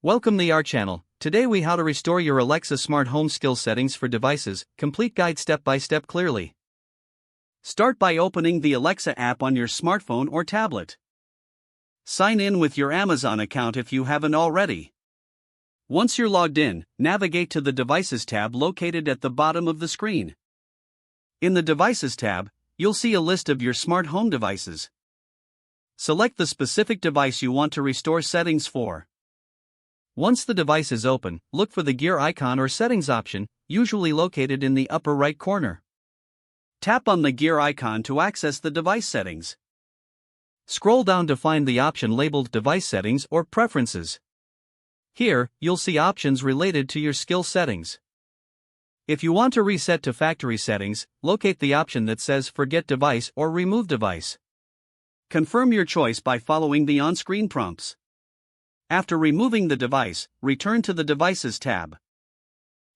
Welcome to our channel. Today we how to restore your Alexa smart home skill settings for devices, complete guide step by step clearly. Start by opening the Alexa app on your smartphone or tablet. Sign in with your Amazon account if you haven't already. Once you're logged in, navigate to the Devices tab located at the bottom of the screen. In the Devices tab, you'll see a list of your smart home devices. Select the specific device you want to restore settings for. Once the device is open, look for the gear icon or settings option, usually located in the upper right corner. Tap on the gear icon to access the device settings. Scroll down to find the option labeled Device Settings or Preferences. Here, you'll see options related to your skill settings. If you want to reset to factory settings, locate the option that says Forget Device or Remove Device. Confirm your choice by following the on-screen prompts. After removing the device, return to the Devices tab.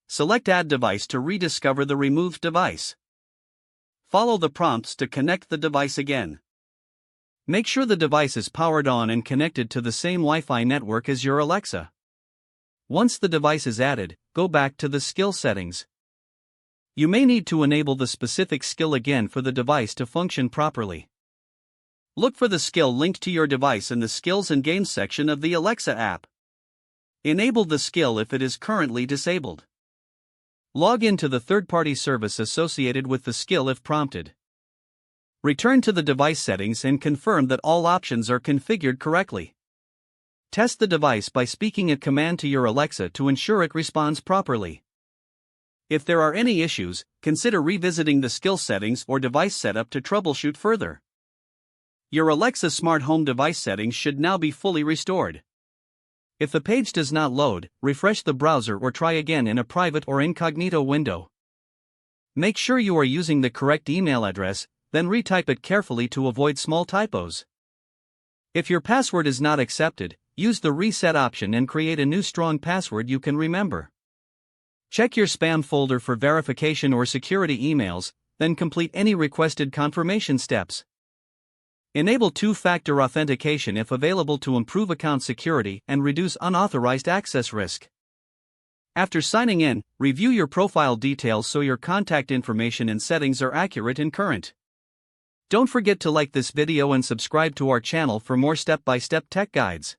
Select Add Device to rediscover the removed device. Follow the prompts to connect the device again. Make sure the device is powered on and connected to the same Wi-Fi network as your Alexa. Once the device is added, go back to the skill settings. You may need to enable the specific skill again for the device to function properly. Look for the skill linked to your device in the Skills and Games section of the Alexa app. Enable the skill if it is currently disabled. Log into the third-party service associated with the skill if prompted. Return to the device settings and confirm that all options are configured correctly. Test the device by speaking a command to your Alexa to ensure it responds properly. If there are any issues, consider revisiting the skill settings or device setup to troubleshoot further. Your Alexa smart home device settings should now be fully restored. If the page does not load, refresh the browser or try again in a private or incognito window. Make sure you are using the correct email address, then retype it carefully to avoid small typos. If your password is not accepted, use the reset option and create a new strong password you can remember. Check your spam folder for verification or security emails, then complete any requested confirmation steps. Enable two-factor authentication if available to improve account security and reduce unauthorized access risk. After signing in, review your profile details so your contact information and settings are accurate and current. Don't forget to like this video and subscribe to our channel for more step-by-step tech guides.